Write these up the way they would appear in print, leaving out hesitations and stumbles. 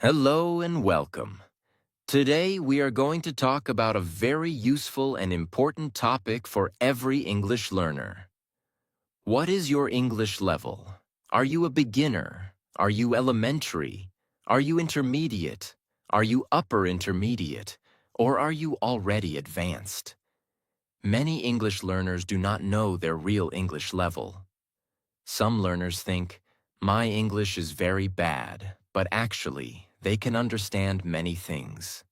Hello and welcome. Today we are going to talk about a very useful and important topic for every English learner. What is your English level? Are you a beginner? Are you elementary? Are you intermediate? Are you upper intermediate? Or are you already advanced? Many English learners do not know their real English level. Some learners think, my English is very bad, but actually, they can understand many things.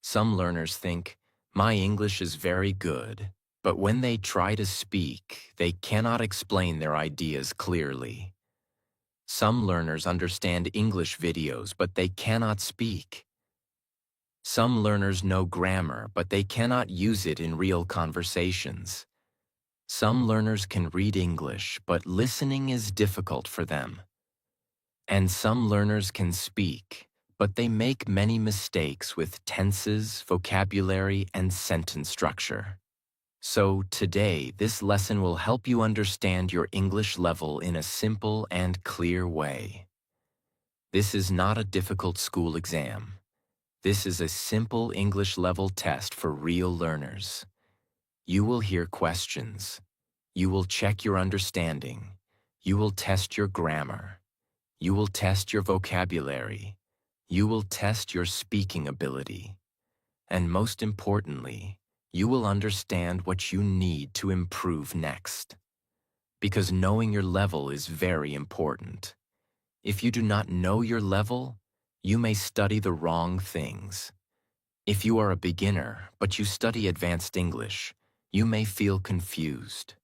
Some learners think, my English is very good, but when they try to speak, they cannot explain their ideas clearly. Some learners understand English videos, but they cannot speak. Some learners know grammar, but they cannot use it in real conversations. Some learners can read English, but listening is difficult for them. And some learners can speak, but they make many mistakes with tenses, vocabulary, and sentence structure. So today, this lesson will help you understand your English level in a simple and clear way. This is not a difficult school exam. This is a simple English level test for real learners. You will hear questions. You will check your understanding. You will test your grammar. You will test your vocabulary. You will test your speaking ability. And most importantly, you will understand what you need to improve next. Because knowing your level is very important. If you do not know your level, you may study the wrong things. If you are a beginner, but you study advanced English, you may feel confused.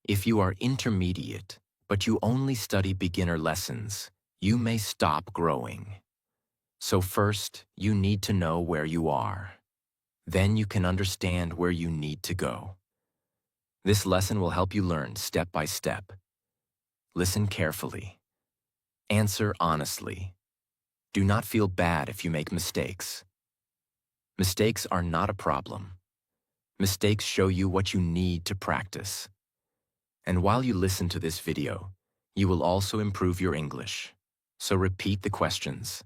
If you are intermediate, but you only study beginner lessons, you may stop growing. So first, you need to know where you are. Then you can understand where you need to go. This lesson will help you learn step by step. Listen carefully. Answer honestly. Do not feel bad if you make mistakes. Mistakes are not a problem. Mistakes show you what you need to practice. And while you listen to this video, you will also improve your English. So repeat the questions.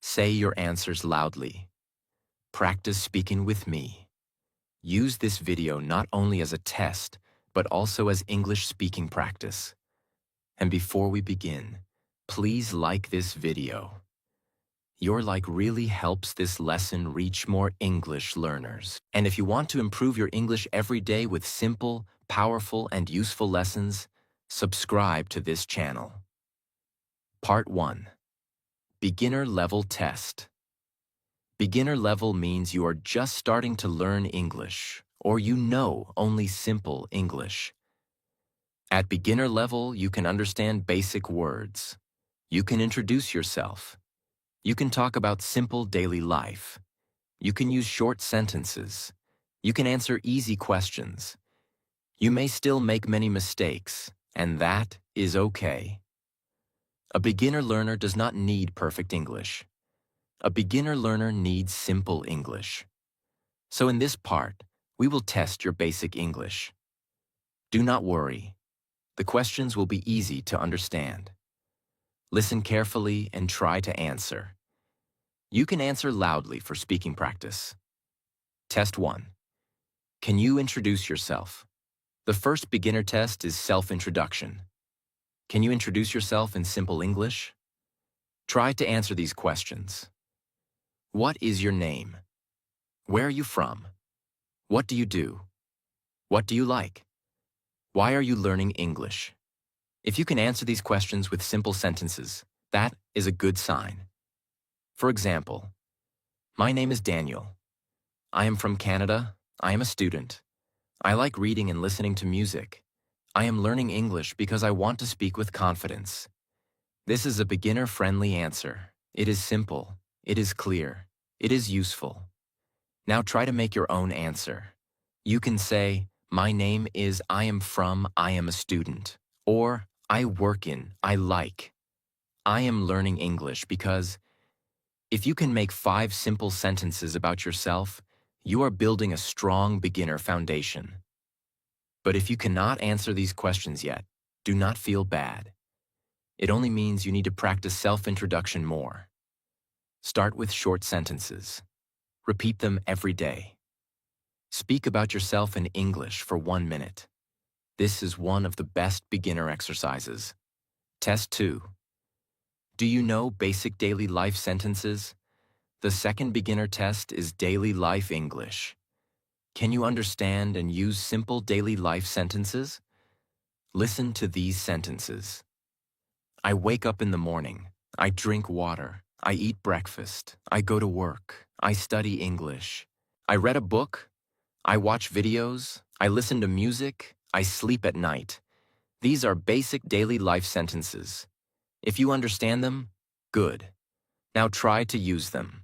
Say your answers loudly. Practice speaking with me. Use this video not only as a test, but also as English speaking practice. And before we begin, please like this video. Your like really helps this lesson reach more English learners. And if you want to improve your English every day with simple, powerful, and useful lessons, subscribe to this channel. Part 1. Beginner Level Test. Beginner level means you are just starting to learn English, or you know only simple English. At beginner level, you can understand basic words. You can introduce yourself. You can talk about simple daily life. You can use short sentences. You can answer easy questions. You may still make many mistakes, and that is okay. A beginner learner does not need perfect English. A beginner learner needs simple English. So in this part, we will test your basic English. Do not worry. The questions will be easy to understand. Listen carefully and try to answer. You can answer loudly for speaking practice. Test 1. Can you introduce yourself? The first beginner test is self-introduction. Can you introduce yourself in simple English? Try to answer these questions. What is your name? Where are you from? What do you do? What do you like? Why are you learning English? If you can answer these questions with simple sentences, that is a good sign. For example, my name is Daniel. I am from Canada. I am a student. I like reading and listening to music. I am learning English because I want to speak with confidence. This is a beginner-friendly answer. It is simple. It is clear. It is useful. Now try to make your own answer. You can say, my name is I am a student. Or, I work in, I like. I am learning English because if you can make 5 simple sentences about yourself, you are building a strong beginner foundation. But if you cannot answer these questions yet, do not feel bad. It only means you need to practice self-introduction more. Start with short sentences. Repeat them every day. Speak about yourself in English for 1 minute. This is one of the best beginner exercises. Test 2. Do you know basic daily life sentences? The second beginner test is daily life English. Can you understand and use simple daily life sentences? Listen to these sentences. I wake up in the morning. I drink water. I eat breakfast. I go to work. I study English. I read a book. I watch videos. I listen to music. I sleep at night. These are basic daily life sentences. If you understand them, good. Now try to use them.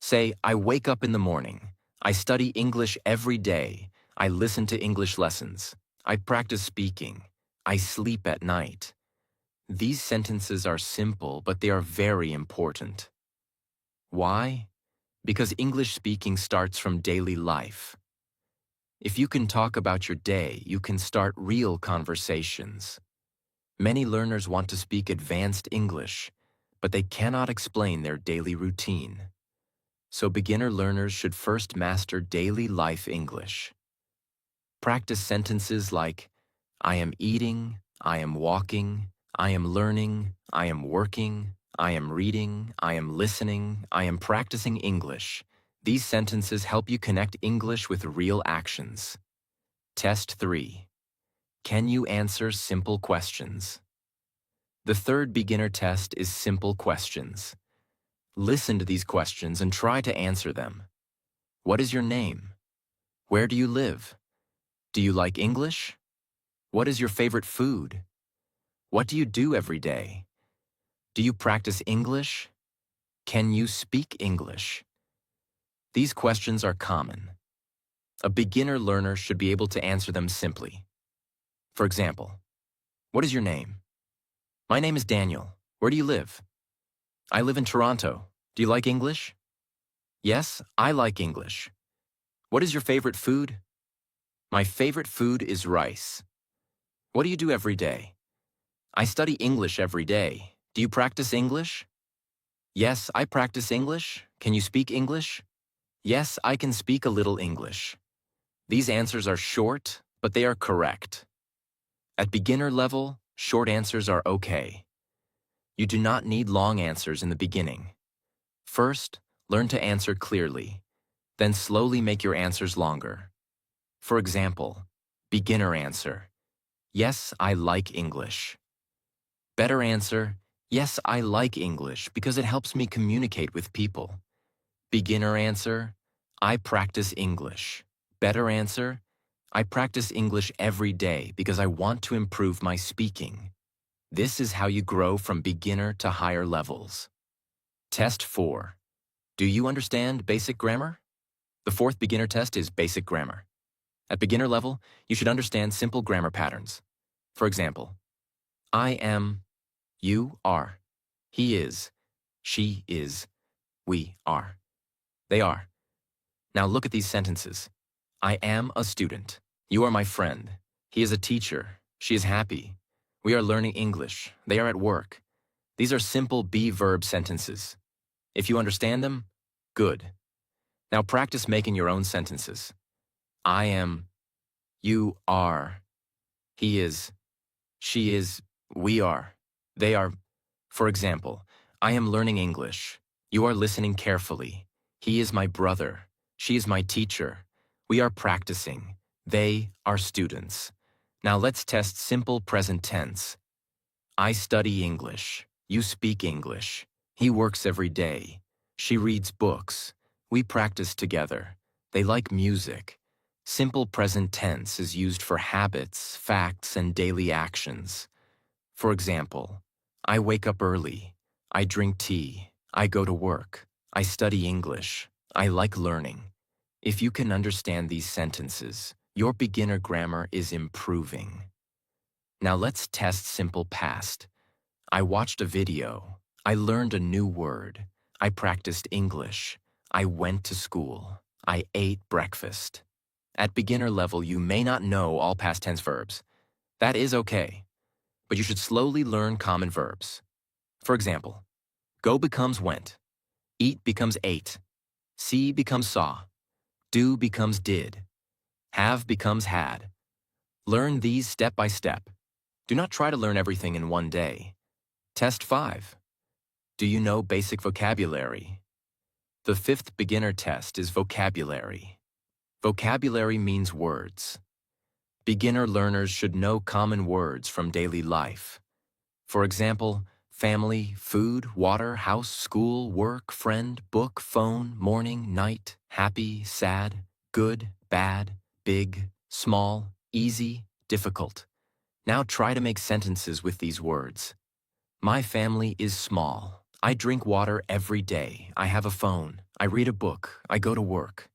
Say, I wake up in the morning. I study English every day. I listen to English lessons. I practice speaking. I sleep at night. These sentences are simple, but they are very important. Why? Because English speaking starts from daily life. If you can talk about your day, you can start real conversations. Many learners want to speak advanced English, but they cannot explain their daily routine. So beginner learners should first master daily life English. Practice sentences like, I am eating, I am walking, I am learning, I am working, I am reading, I am listening, I am practicing English. These sentences help you connect English with real actions. Test 3. Can you answer simple questions? The third beginner test is simple questions. Listen to these questions and try to answer them. What is your name? Where do you live? Do you like English? What is your favorite food? What do you do every day? Do you practice English? Can you speak English? These questions are common. A beginner learner should be able to answer them simply. For example, what is your name? My name is Daniel. Where do you live? I live in Toronto. Do you like English? Yes, I like English. What is your favorite food? My favorite food is rice. What do you do every day? I study English every day. Do you practice English? Yes, I practice English. Can you speak English? Yes, I can speak a little English. These answers are short, but they are correct. At beginner level, short answers are okay. You do not need long answers in the beginning. First, learn to answer clearly. Then slowly make your answers longer. For example, beginner answer, yes, I like English. Better answer, yes, I like English because it helps me communicate with people. Beginner answer, I practice English. Better answer, I practice English every day because I want to improve my speaking. This is how you grow from beginner to higher levels. Test 4. Do you understand basic grammar? The fourth beginner test is basic grammar. At beginner level, you should understand simple grammar patterns. For example, I am, you are, he is, she is, we are, they are. Now look at these sentences. I am a student. You are my friend. He is a teacher. She is happy. We are learning English. They are at work. These are simple be-verb sentences. If you understand them, good. Now practice making your own sentences. I am, you are, he is, she is, we are, they are. For example, I am learning English. You are listening carefully. He is my brother. She is my teacher. We are practicing. They are students. Now let's test simple present tense. I study English. You speak English. He works every day. She reads books. We practice together. They like music. Simple present tense is used for habits, facts, and daily actions. For example, I wake up early. I drink tea. I go to work. I study English. I like learning. If you can understand these sentences, your beginner grammar is improving. Now let's test simple past. I watched a video. I learned a new word. I practiced English. I went to school. I ate breakfast. At beginner level, you may not know all past tense verbs. That is okay, but you should slowly learn common verbs. For example, go becomes went. Eat becomes ate. See becomes saw. Do becomes did. Have becomes had. Learn these step by step. Do not try to learn everything in one day. Test 5. Do you know basic vocabulary? The 5th beginner test is vocabulary. Vocabulary means words. Beginner learners should know common words from daily life. For example, family, food, water, house, school, work, friend, book, phone, morning, night, happy, sad, good, bad, big, small, easy, difficult. Now try to make sentences with these words. My family is small. I drink water every day. I have a phone. I read a book. I go to work.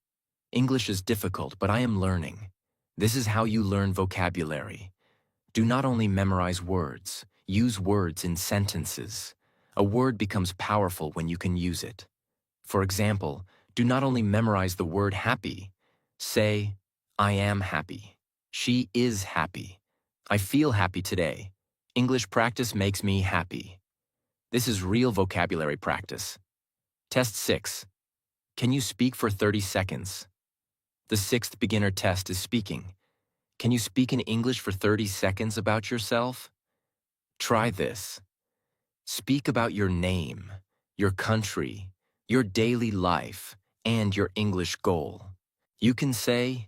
English is difficult, but I am learning. This is how you learn vocabulary. Do not only memorize words, use words in sentences. A word becomes powerful when you can use it. For example, do not only memorize the word happy. Say, I am happy. She is happy. I feel happy today. English practice makes me happy. This is real vocabulary practice. Test 6. Can you speak for 30 seconds? The 6th beginner test is speaking. Can you speak in English for 30 seconds about yourself? Try this. Speak about your name, your country, your daily life, and your English goal. You can say,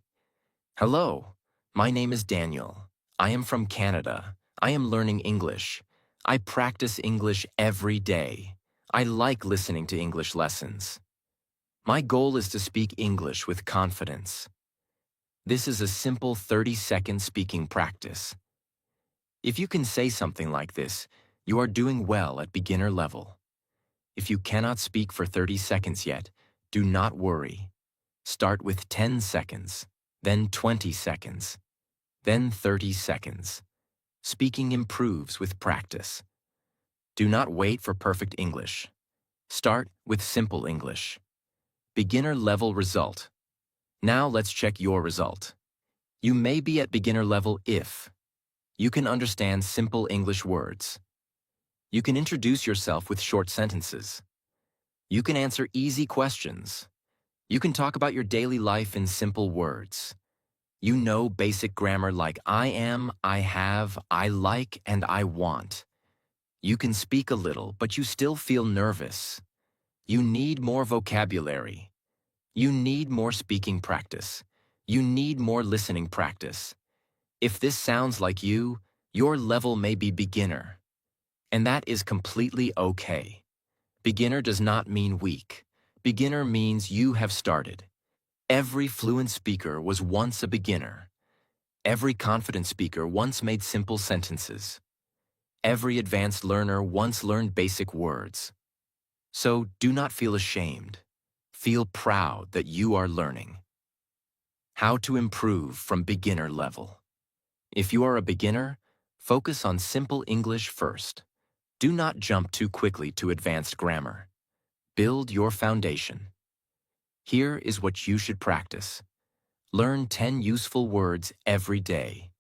hello, my name is Daniel. I am from Canada. I am learning English. I practice English every day. I like listening to English lessons. My goal is to speak English with confidence. This is a simple 30-second speaking practice. If you can say something like this, you are doing well at beginner level. If you cannot speak for 30 seconds yet, do not worry. Start with 10 seconds, then 20 seconds, then 30 seconds. Speaking improves with practice. Do not wait for perfect English. Start with simple English. Beginner level result. Now let's check your result. You may be at beginner level if you can understand simple English words. You can introduce yourself with short sentences. You can answer easy questions. You can talk about your daily life in simple words. You know basic grammar like I am, I have, I like, and I want. You can speak a little, but you still feel nervous. You need more vocabulary. You need more speaking practice. You need more listening practice. If this sounds like you, your level may be beginner. And that is completely okay. Beginner does not mean weak. Beginner means you have started. Every fluent speaker was once a beginner. Every confident speaker once made simple sentences. Every advanced learner once learned basic words. So do not feel ashamed. Feel proud that you are learning. How to improve from beginner level. If you are a beginner, focus on simple English first. Do not jump too quickly to advanced grammar. Build your foundation. Here is what you should practice. Learn 10 useful words every day.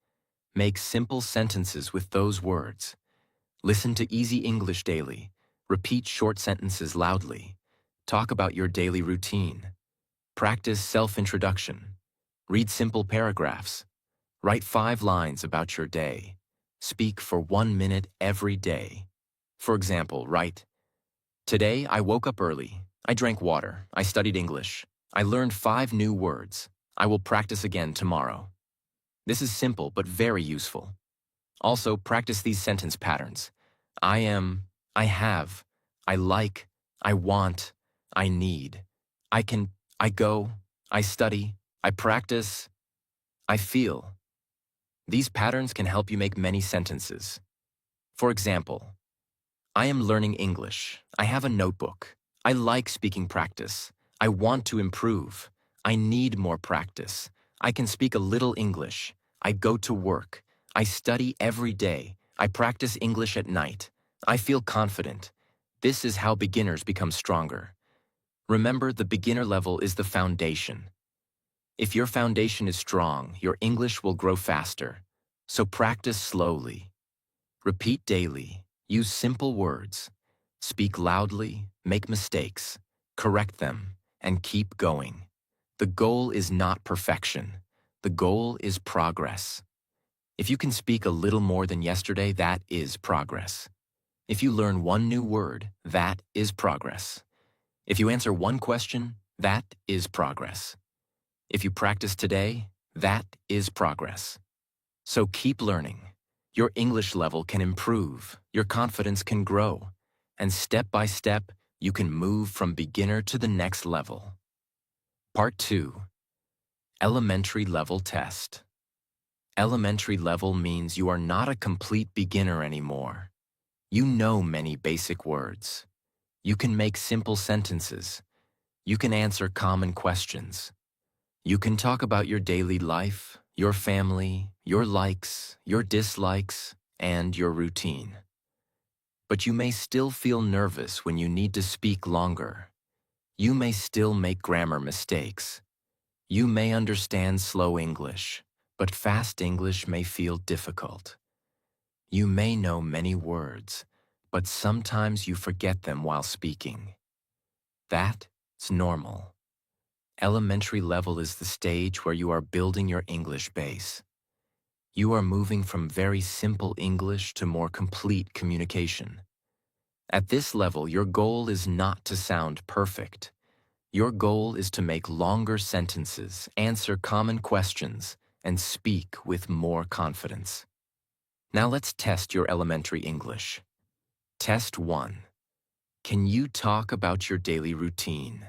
Make simple sentences with those words. Listen to easy English daily. Repeat short sentences loudly. Talk about your daily routine. Practice self-introduction. Read simple paragraphs. Write 5 lines about your day. Speak for 1 minute every day. For example, write, today I woke up early. I drank water. I studied English. I learned 5 new words. I will practice again tomorrow. This is simple but very useful. Also, practice these sentence patterns. I am, I have, I like, I want, I need, I can, I go, I study, I practice, I feel. These patterns can help you make many sentences. For example, I am learning English. I have a notebook. I like speaking practice. I want to improve. I need more practice. I can speak a little English. I go to work. I study every day. I practice English at night. I feel confident. This is how beginners become stronger. Remember, the beginner level is the foundation. If your foundation is strong, your English will grow faster. So practice slowly. Repeat daily. Use simple words. Speak loudly. Make mistakes. correct them, and keep going. The goal is not perfection. The goal is progress. If you can speak a little more than yesterday, that is progress. If you learn one new word, that is progress. If you answer one question, that is progress. If you practice today, that is progress. So keep learning. Your English level can improve, your confidence can grow, and step by step, you can move from beginner to the next level. Part 2. Elementary Level Test. Elementary level means you are not a complete beginner anymore. You know many basic words. You can make simple sentences. You can answer common questions. You can talk about your daily life, your family, your likes, your dislikes, and your routine. But you may still feel nervous when you need to speak longer. You may still make grammar mistakes. You may understand slow English, but fast English may feel difficult. You may know many words, but sometimes you forget them while speaking. That's normal. Elementary level is the stage where you are building your English base. You are moving from very simple English to more complete communication. At this level, your goal is not to sound perfect. Your goal is to make longer sentences, answer common questions, and speak with more confidence. Now let's test your elementary English. Test 1. Can you talk about your daily routine?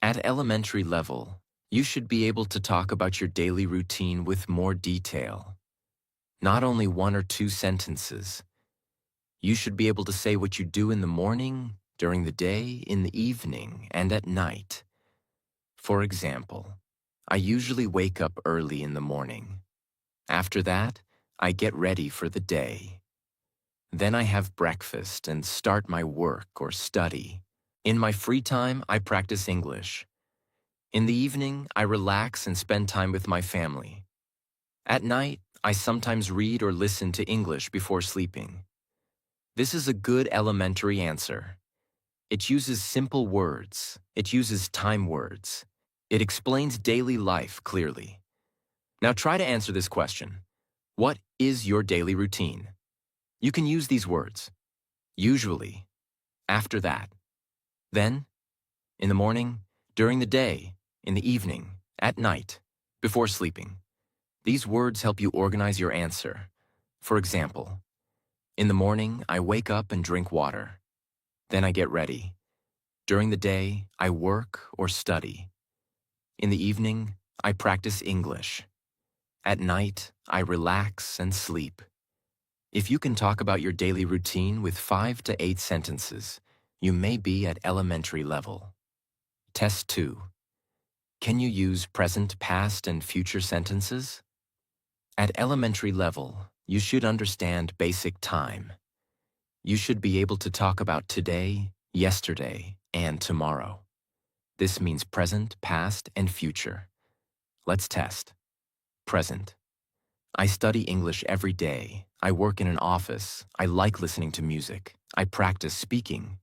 At elementary level, you should be able to talk about your daily routine with more detail. Not only one or two sentences. You should be able to say what you do in the morning, during the day, in the evening, and at night. For example, I usually wake up early in the morning. After that, I get ready for the day. Then I have breakfast and start my work or study. In my free time, I practice English. In the evening, I relax and spend time with my family. At night, I sometimes read or listen to English before sleeping. This is a good elementary answer. It uses simple words. It uses time words. It explains daily life clearly. Now try to answer this question. What is your daily routine? You can use these words. Usually, after that, then, in the morning, during the day, in the evening, at night, before sleeping. These words help you organize your answer. For example, in the morning, I wake up and drink water. Then I get ready. During the day, I work or study. In the evening, I practice English. At night, I relax and sleep. If you can talk about your daily routine with 5 to 8 sentences, you may be at elementary level. Test 2. Can you use present, past, and future sentences? At elementary level, you should understand basic time. You should be able to talk about today, yesterday, and tomorrow. This means present, past, and future. Let's test. Present. I study English every day. I work in an office. I like listening to music. I practice speaking.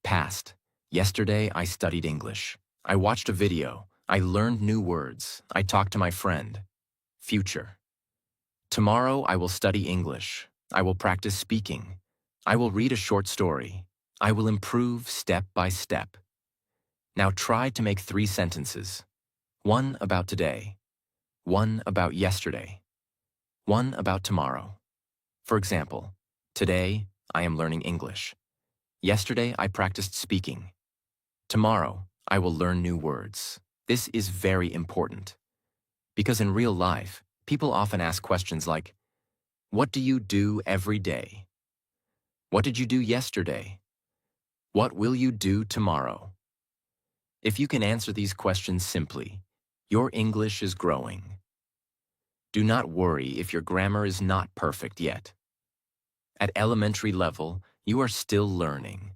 Past. Yesterday, I studied English. I watched a video. I learned new words. I talked to my friend. Future. Tomorrow, I will study English. I will practice speaking. I will read a short story. I will improve step by step. Now try to make 3 sentences. One about today. One about yesterday. One about tomorrow. For example, today, I am learning English. Yesterday, I practiced speaking. Tomorrow, I will learn new words. This is very important. Because in real life, people often ask questions like, what do you do every day? What did you do yesterday? What will you do tomorrow? If you can answer these questions simply, your English is growing. Do not worry if your grammar is not perfect yet. At elementary level, you are still learning.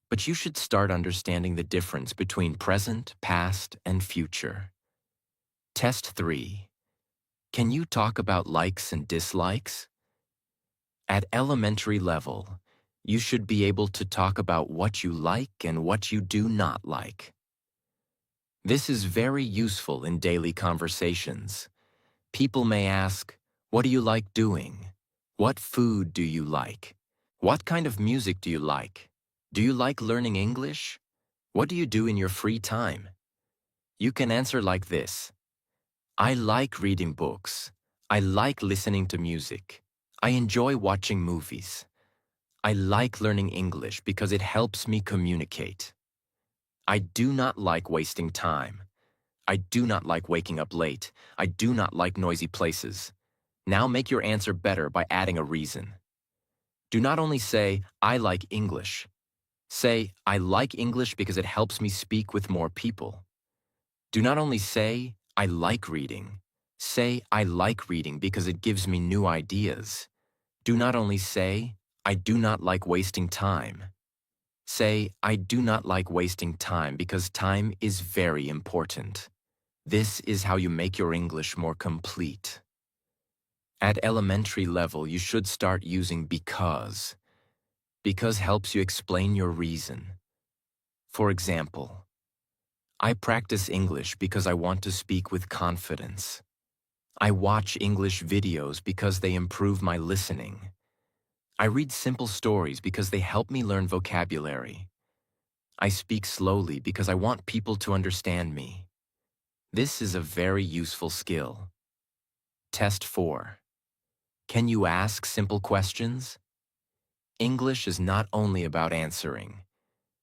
But you should start understanding the difference between present, past, and future. Test 3. Can you talk about likes and dislikes? At elementary level, You should be able to talk about what you like and what you do not like. This is very useful in daily conversations. People may ask, "What do you like doing? What food do you like? What kind of music do you like? Do you like learning English? What do you do in your free time?" You can answer like this: I like reading books. I like listening to music. I enjoy watching movies. I like learning English because it helps me communicate. I do not like wasting time. I do not like waking up late. I do not like noisy places. Now make your answer better by adding a reason. Do not only say, I like English. Say, I like English because it helps me speak with more people. Do not only say, I like reading. Say, I like reading because it gives me new ideas. Do not only say, I do not like wasting time. Say, I do not like wasting time because time is very important. This is how you make your English more complete. At elementary level, you should start using because. Because helps you explain your reason. For example, I practice English because I want to speak with confidence. I watch English videos because they improve my listening. I read simple stories because they help me learn vocabulary. I speak slowly because I want people to understand me. This is a very useful skill. Test 4. Can you ask simple questions? English is not only about answering.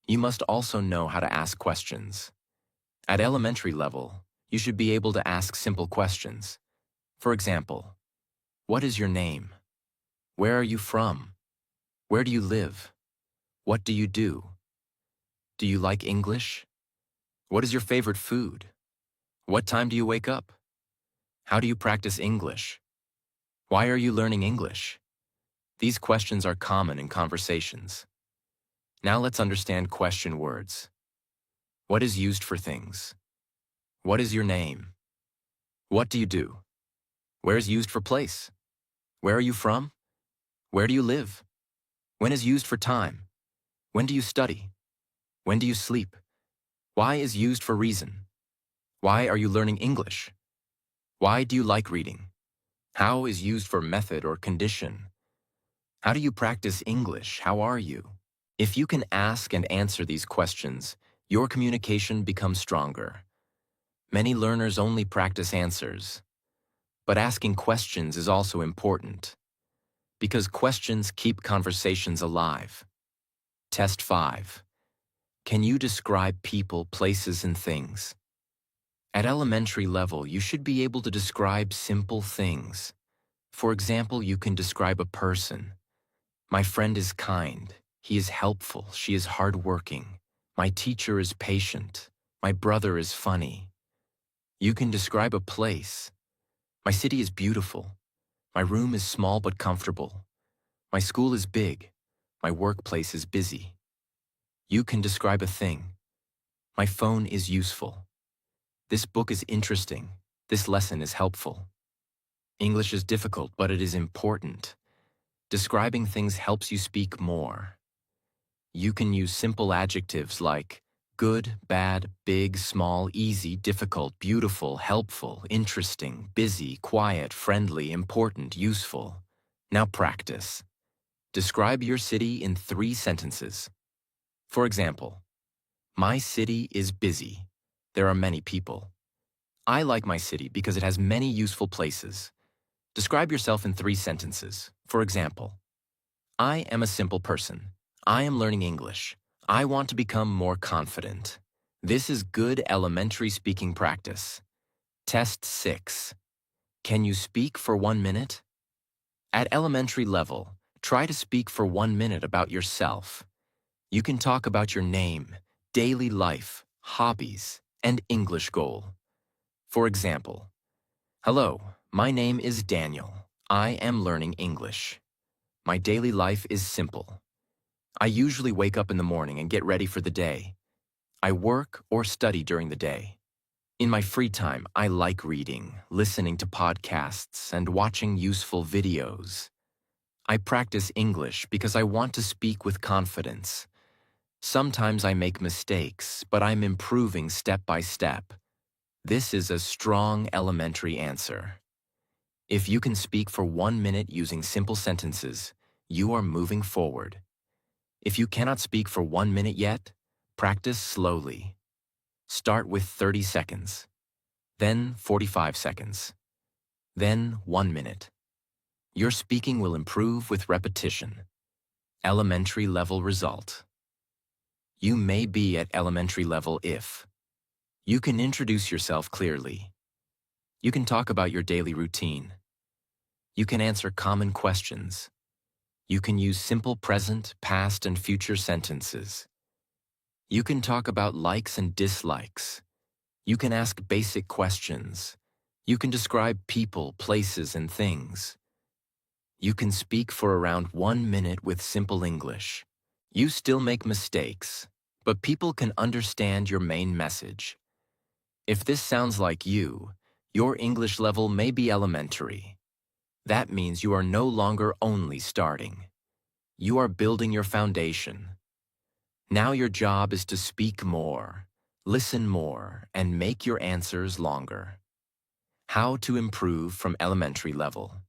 You must also know how to ask questions. At elementary level, you should be able to ask simple questions. For example, what is your name? Where are you from? Where do you live? What do you do? Do you like English? What is your favorite food? What time do you wake up? How do you practice English? Why are you learning English? These questions are common in conversations. Now let's understand question words. What is used for things? What is your name? What do you do? Where is used for place? Where are you from? Where do you live? When is used for time? When do you study? When do you sleep? Why is used for reason? Why are you learning English? Why do you like reading? How is used for method or condition? How do you practice English? How are you? If you can ask and answer these questions, your communication becomes stronger. Many learners only practice answers, but asking questions is also important because questions keep conversations alive. Test 5. Can you describe people, places, and things? At elementary level, you should be able to describe simple things. For example, you can describe a person. My friend is kind. He is helpful. She is hardworking. My teacher is patient. My brother is funny. You can describe a place. My city is beautiful. My room is small but comfortable. My school is big. My workplace is busy. You can describe a thing. My phone is useful. This book is interesting. This lesson is helpful. English is difficult, but it is important. Describing things helps you speak more. You can use simple adjectives like good, bad, big, small, easy, difficult, beautiful, helpful, interesting, busy, quiet, friendly, important, useful. Now practice. Describe your city in 3 sentences. For example, my city is busy. There are many people. I like my city because it has many useful places. Describe yourself in 3 sentences. For example, I am a simple person. I am learning English. I want to become more confident. This is good elementary speaking practice. Test 6. Can you speak for 1 minute? At elementary level, try to speak for 1 minute about yourself. You can talk about your name, daily life, hobbies, and English goal. For example, hello, my name is Daniel. I am learning English. My daily life is simple. I usually wake up in the morning and get ready for the day. I work or study during the day. In my free time, I like reading, listening to podcasts, and watching useful videos. I practice English because I want to speak with confidence. Sometimes I make mistakes, but I'm improving step by step. This is a strong elementary answer. If you can speak for 1 minute using simple sentences, you are moving forward. If you cannot speak for 1 minute yet, practice slowly. Start with 30 seconds, then 45 seconds, then 1 minute. Your speaking will improve with repetition. Elementary level result. You may be at elementary level if you can introduce yourself clearly. You can talk about your daily routine. You can answer common questions. You can use simple present, past, and future sentences. You can talk about likes and dislikes. You can ask basic questions. You can describe people, places, and things. You can speak for around 1 minute with simple English. You still make mistakes, but people can understand your main message. If this sounds like you, your English level may be elementary. That means you are no longer only starting. You are building your foundation. Now your job is to speak more, listen more, and make your answers longer. How to improve from elementary level.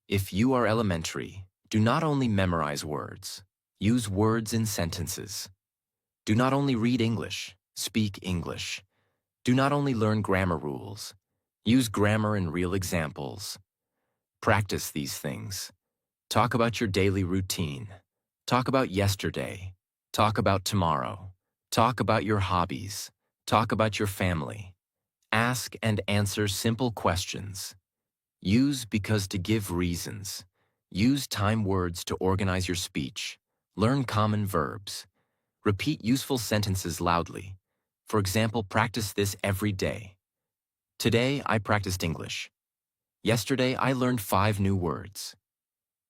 If you are elementary, do not only memorize words. Use words in sentences. Do not only read English, speak English. Do not only learn grammar rules. Use grammar and real examples. Practice these things. Talk about your daily routine. Talk about yesterday. Talk about tomorrow. Talk about your hobbies. Talk about your family. Ask and answer simple questions. Use because to give reasons. Use time words to organize your speech. Learn common verbs. Repeat useful sentences loudly. For example, practice this every day. Today, I practiced English. Yesterday, I learned 5 new words.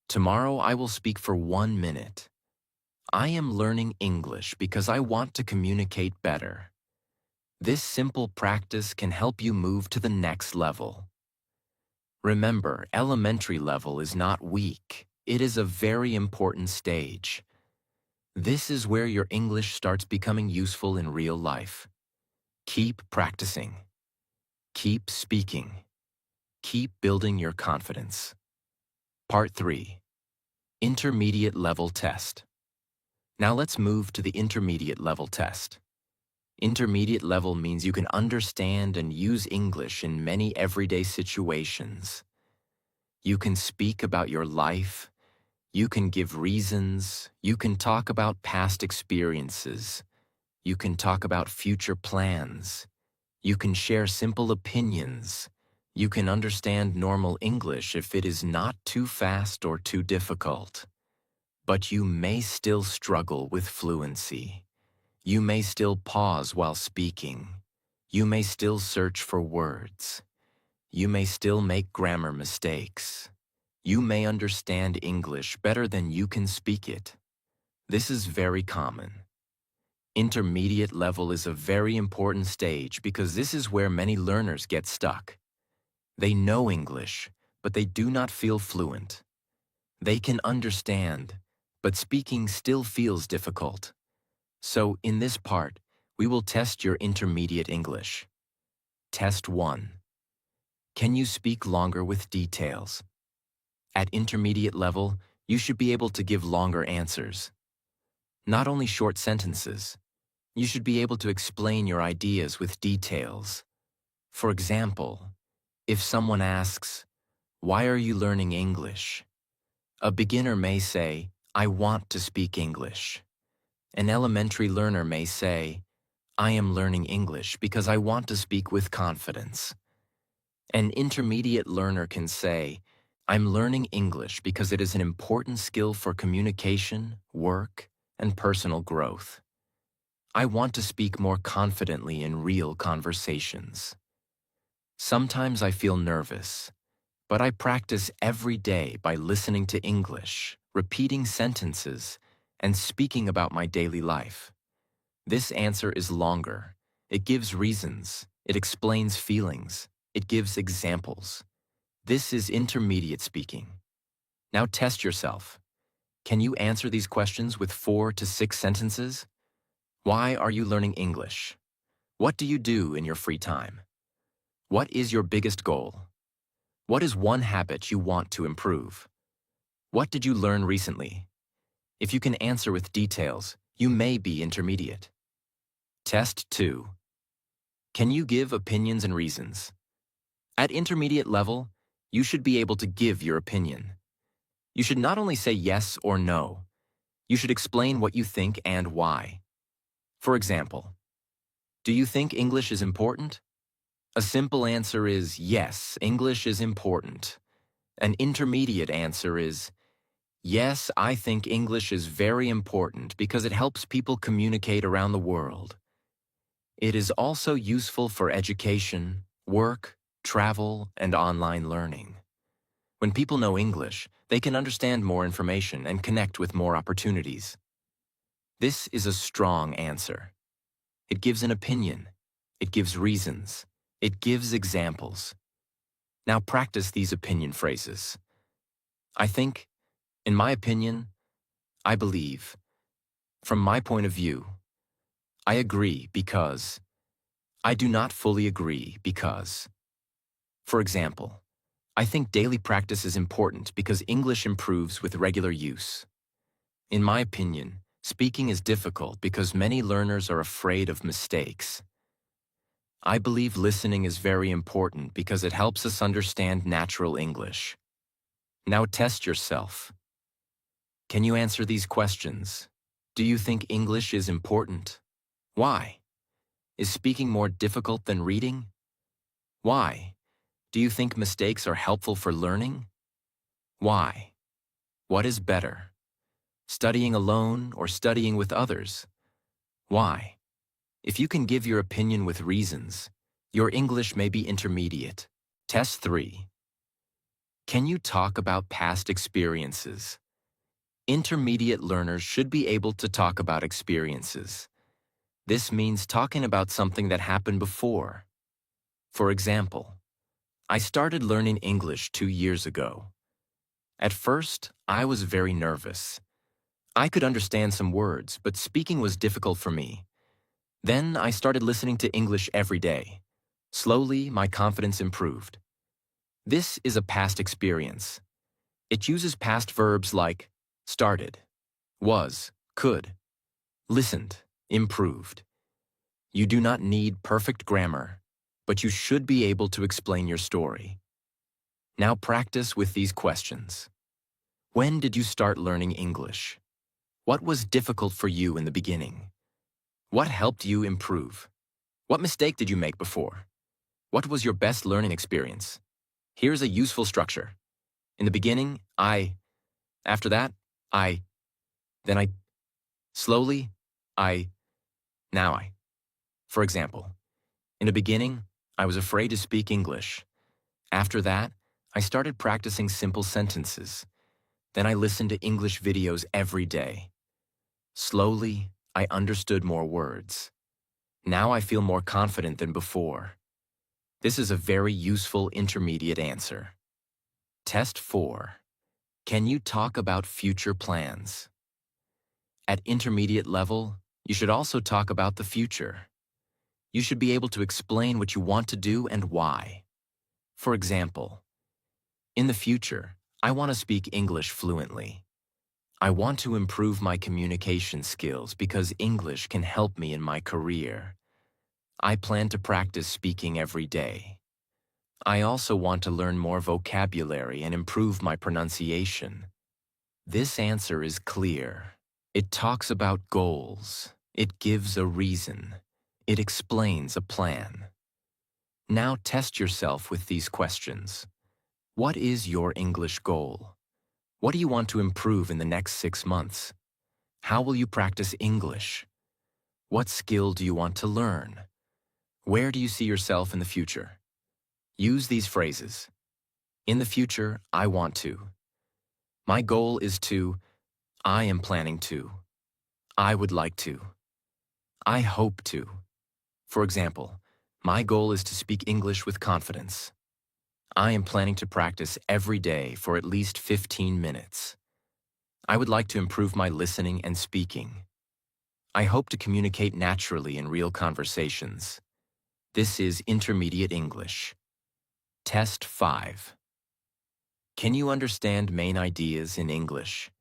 Tomorrow, I will speak for 1 minute. I am learning English because I want to communicate better. This simple practice can help you move to the next level. Remember, elementary level is not weak. It is a very important stage. This is where your English starts becoming useful in real life. Keep practicing. Keep speaking. Keep building your confidence. Part 3. Intermediate level test. Now let's move to the intermediate level test. Intermediate level means you can understand and use English in many everyday situations. You can speak about your life. You can give reasons. You can talk about past experiences. You can talk about future plans. You can share simple opinions. You can understand normal English if it is not too fast or too difficult. But you may still struggle with fluency. You may still pause while speaking. You may still search for words. You may still make grammar mistakes. You may understand English better than you can speak it. This is very common. Intermediate level is a very important stage because this is where many learners get stuck. They know English, but they do not feel fluent. They can understand, but speaking still feels difficult. So, in this part, we will test your intermediate English. Test 1. Can you speak longer with details? At intermediate level, you should be able to give longer answers. Not only short sentences. You should be able to explain your ideas with details. For example, if someone asks, "Why are you learning English?" A beginner may say, "I want to speak English." An elementary learner may say, "I am learning English because I want to speak with confidence." An intermediate learner can say, "I'm learning English because it is an important skill for communication, work, and personal growth. I want to speak more confidently in real conversations. Sometimes I feel nervous, but I practice every day by listening to English, repeating sentences, and speaking about my daily life." This answer is longer. It gives reasons. It explains feelings. It gives examples. This is intermediate speaking. Now test yourself. Can you answer these questions with 4 to 6 sentences? Why are you learning English? What do you do in your free time? What is your biggest goal? What is one habit you want to improve? What did you learn recently? If you can answer with details, you may be intermediate. Test 2. Can you give opinions and reasons? At intermediate level, you should be able to give your opinion. You should not only say yes or no, you should explain what you think and why. For example, do you think English is important? A simple answer is yes, English is important. An intermediate answer is yes, I think English is very important because it helps people communicate around the world. It is also useful for education, work, travel, and online learning. When people know English, they can understand more information and connect with more opportunities. This is a strong answer. It gives an opinion. It gives reasons. It gives examples. Now practice these opinion phrases. I think, in my opinion, I believe, from my point of view, I agree because, I do not fully agree because. For example, I think daily practice is important because English improves with regular use. In my opinion, speaking is difficult because many learners are afraid of mistakes. I believe listening is very important because it helps us understand natural English. Now test yourself. Can you answer these questions? Do you think English is important? Why? Is speaking more difficult than reading? Why? Do you think mistakes are helpful for learning? Why? What is better? Studying alone or studying with others? Why? If you can give your opinion with reasons, your English may be intermediate. Test 3. Can you talk about past experiences? Intermediate learners should be able to talk about experiences. This means talking about something that happened before. For example, I started learning English 2 years ago. At first, I was very nervous. I could understand some words, but speaking was difficult for me. Then I started listening to English every day. Slowly, my confidence improved. This is a past experience. It uses past verbs like started, was, could, listened, improved. You do not need perfect grammar, but you should be able to explain your story. Now practice with these questions. When did you start learning English? What was difficult for you in the beginning? What helped you improve? What mistake did you make before? What was your best learning experience? Here's a useful structure. In the beginning, I. After that, I. Then I. Slowly, I. Now I. For example, in the beginning, I was afraid to speak English. After that, I started practicing simple sentences. Then I listened to English videos every day. Slowly, I understood more words. Now I feel more confident than before. This is a very useful intermediate answer. Test 4. Can you talk about future plans? At intermediate level, you should also talk about the future. You should be able to explain what you want to do and why. For example, in the future, I want to speak English fluently. I want to improve my communication skills because English can help me in my career. I plan to practice speaking every day. I also want to learn more vocabulary and improve my pronunciation. This answer is clear. It talks about goals. It gives a reason. It explains a plan. Now test yourself with these questions. What is your English goal? What do you want to improve in the next 6 months? How will you practice English? What skill do you want to learn? Where do you see yourself in the future? Use these phrases. In the future, I want to. My goal is to. I am planning to. I would like to. I hope to. For example, my goal is to speak English with confidence. I am planning to practice every day for at least 15 minutes. I would like to improve my listening and speaking. I hope to communicate naturally in real conversations. This is Intermediate English. Test 5. Can you understand main ideas in English?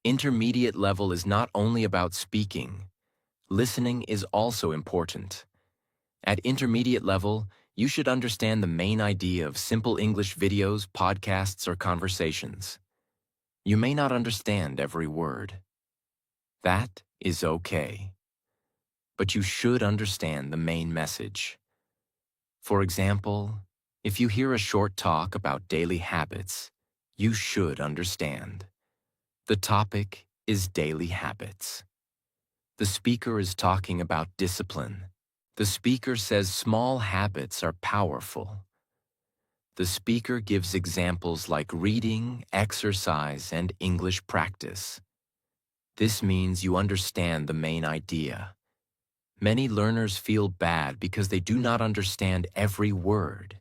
Intermediate level is not only about speaking. Listening is also important. At intermediate level, you should understand the main idea of simple English videos, podcasts, or conversations. You may not understand every word. That is okay. But you should understand the main message. For example, if you hear a short talk about daily habits, you should understand. The topic is daily habits. The speaker is talking about discipline. The speaker says small habits are powerful. The speaker gives examples like reading, exercise, and English practice. This means you understand the main idea. Many learners feel bad because they do not understand every word.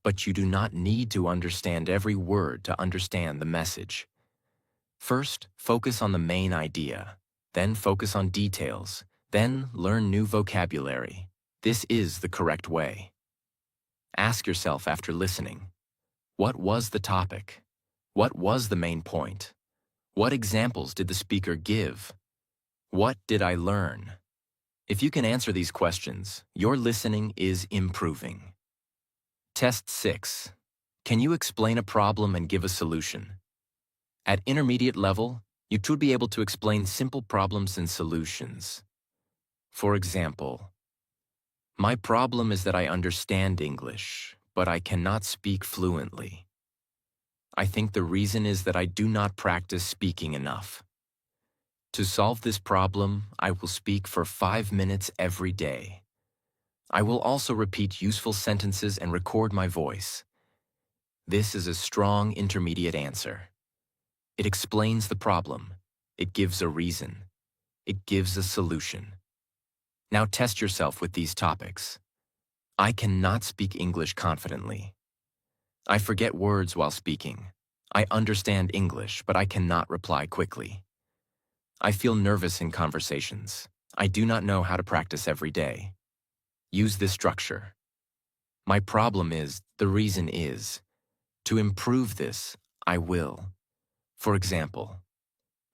But you do not need to understand every word to understand the message. First, focus on the main idea. Then focus on details. Then learn new vocabulary. This is the correct way. Ask yourself after listening, what was the topic? What was the main point? What examples did the speaker give? What did I learn? If you can answer these questions, your listening is improving. Test 6. Can you explain a problem and give a solution? At intermediate level, you should be able to explain simple problems and solutions. For example, my problem is that I understand English, but I cannot speak fluently. I think the reason is that I do not practice speaking enough. To solve this problem, I will speak for 5 minutes every day. I will also repeat useful sentences and record my voice. This is a strong intermediate answer. It explains the problem. It gives a reason. It gives a solution. Now test yourself with these topics. I cannot speak English confidently. I forget words while speaking. I understand English, but I cannot reply quickly. I feel nervous in conversations. I do not know how to practice every day. Use this structure. My problem is, the reason is. To improve this, I will. For example,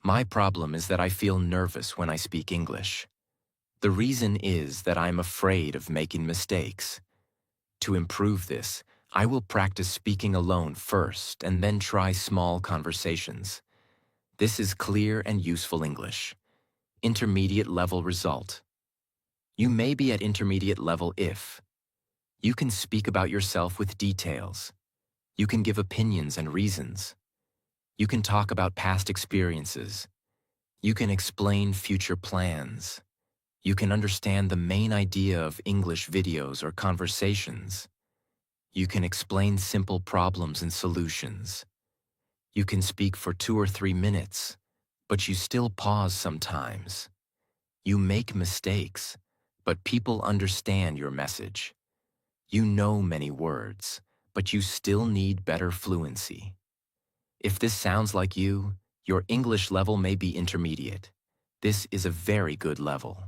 my problem is that I feel nervous when I speak English. The reason is that I'm afraid of making mistakes. To improve this, I will practice speaking alone first and then try small conversations. This is clear and useful English. Intermediate level result. You may be at intermediate level if you can speak about yourself with details. You can give opinions and reasons. You can talk about past experiences. You can explain future plans. You can understand the main idea of English videos or conversations. You can explain simple problems and solutions. You can speak for 2 or 3 minutes, but you still pause sometimes. You make mistakes, but people understand your message. You know many words, but you still need better fluency. If this sounds like you, your English level may be intermediate. This is a very good level.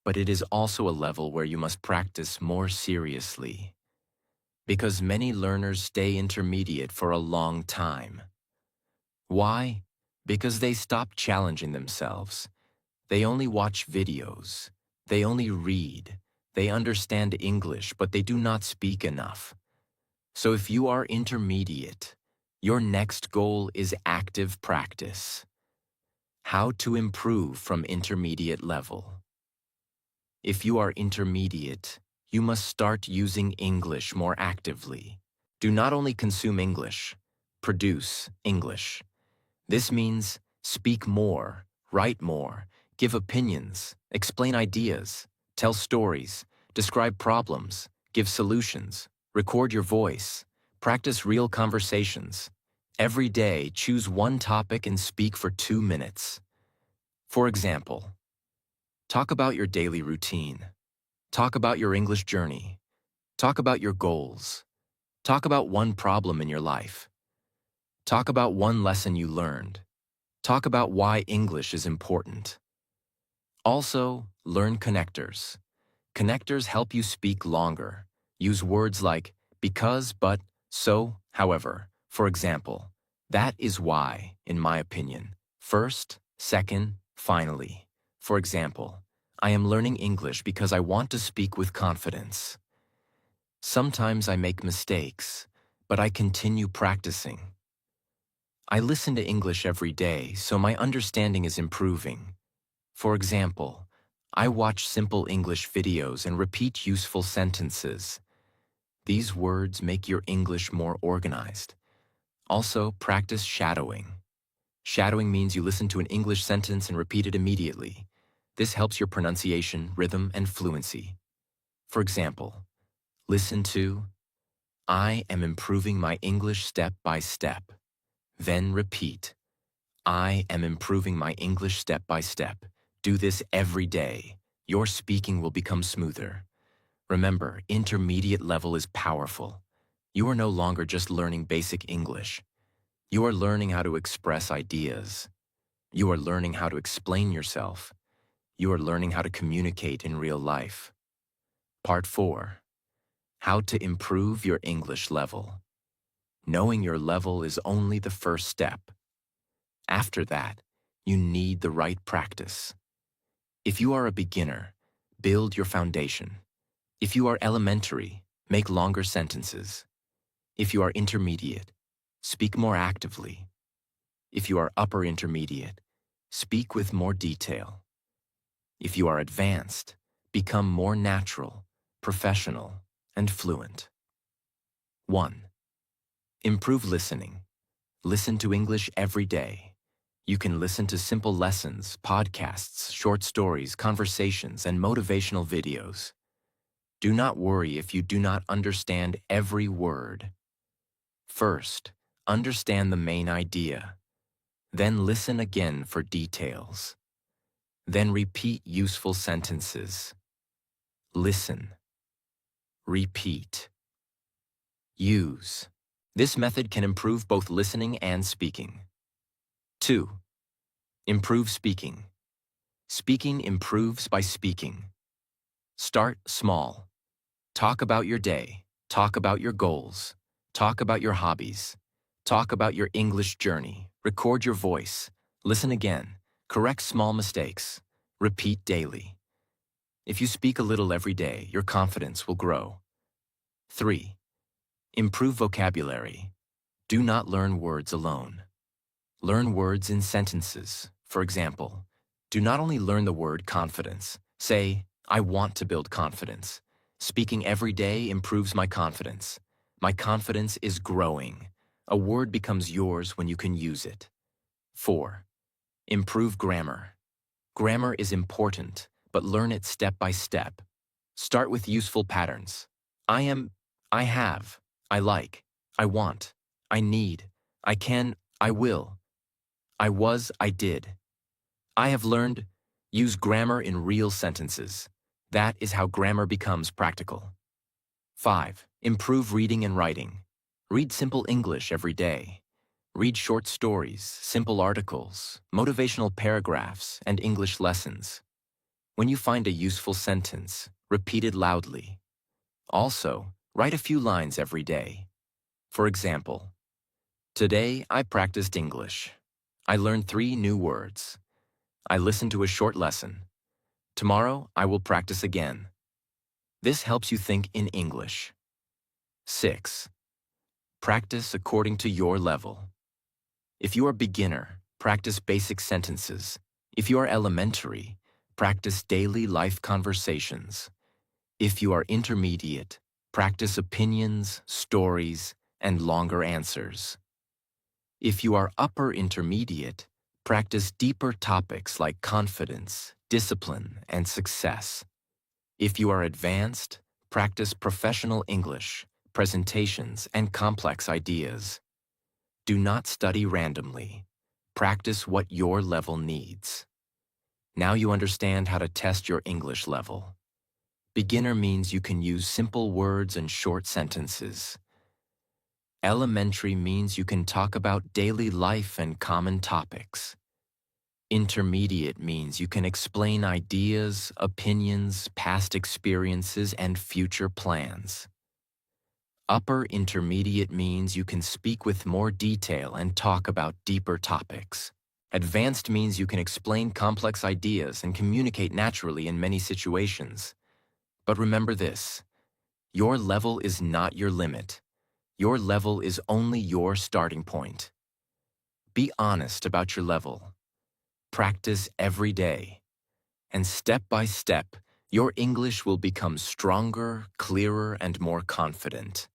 But it is also a level where you must practice more seriously. Because many learners stay intermediate for a long time. Why? Because they stop challenging themselves. They only watch videos. They only read. They understand English, but they do not speak enough. So if you are intermediate, your next goal is active practice. How to improve from intermediate level. If you are intermediate, you must start using English more actively. Do not only consume English, produce English. This means speak more, write more, give opinions, explain ideas, tell stories, describe problems, give solutions, record your voice, practice real conversations. Every day, choose one topic and speak for 2 minutes. For example, talk about your daily routine. Talk about your English journey. Talk about your goals. Talk about one problem in your life. Talk about one lesson you learned. Talk about why English is important. Also, learn connectors. Connectors help you speak longer. Use words like because, but, so, however. For example, that is why, in my opinion. First, second, finally. For example, I am learning English because I want to speak with confidence. Sometimes I make mistakes, but I continue practicing. I listen to English every day, so my understanding is improving. For example, I watch simple English videos and repeat useful sentences. These words make your English more organized. Also, practice shadowing. Shadowing means you listen to an English sentence and repeat it immediately. This helps your pronunciation, rhythm, and fluency. For example, listen to, I am improving my English step by step. Then repeat, I am improving my English step by step. Do this every day. Your speaking will become smoother. Remember, intermediate level is powerful. You are no longer just learning basic English. You are learning how to express ideas. You are learning how to explain yourself. You are learning how to communicate in real life. Part 4. How to improve your English level. Knowing your level is only the first step. After that, you need the right practice. If you are a beginner, build your foundation. If you are elementary, make longer sentences. If you are intermediate, speak more actively. If you are upper intermediate, speak with more detail. If you are advanced, become more natural, professional, and fluent. 1. Improve listening. Listen to English every day. You can listen to simple lessons, podcasts, short stories, conversations, and motivational videos. Do not worry if you do not understand every word. First, understand the main idea. Then listen again for details. Then repeat useful sentences. Listen. Repeat. Use. This method can improve both listening and speaking. 2. Improve speaking. Speaking improves by speaking. Start small. Talk about your day. Talk about your goals. Talk about your hobbies. Talk about your English journey. Record your voice. Listen again. Correct small mistakes. Repeat daily. If you speak a little every day, your confidence will grow. 3. Improve vocabulary. Do not learn words alone. Learn words in sentences. For example, do not only learn the word confidence. Say, I want to build confidence. Speaking every day improves my confidence. My confidence is growing. A word becomes yours when you can use it. 4. Improve grammar. Grammar is important, but learn it step by step. Start with useful patterns. I am, I have, I like, I want, I need, I can, I will. I was, I did. I have learned. Use grammar in real sentences. That is how grammar becomes practical. 5. Improve reading and writing. Read simple English every day. Read short stories, simple articles, motivational paragraphs, and English lessons. When you find a useful sentence, repeat it loudly. Also, write a few lines every day. For example, today I practiced English. I learned 3 new words. I listened to a short lesson. Tomorrow I will practice again. This helps you think in English. 6. Practice according to your level. If you are beginner, practice basic sentences. If you are elementary, practice daily life conversations. If you are intermediate, practice opinions, stories, and longer answers. If you are upper intermediate, practice deeper topics like confidence, discipline, and success. If you are advanced, practice professional English, presentations, and complex ideas. Do not study randomly. Practice what your level needs. Now you understand how to test your English level. Beginner means you can use simple words and short sentences. Elementary means you can talk about daily life and common topics. Intermediate means you can explain ideas, opinions, past experiences, and future plans. Upper intermediate means you can speak with more detail and talk about deeper topics. Advanced means you can explain complex ideas and communicate naturally in many situations. But remember this, your level is not your limit. Your level is only your starting point. Be honest about your level. Practice every day. And step by step, your English will become stronger, clearer, and more confident.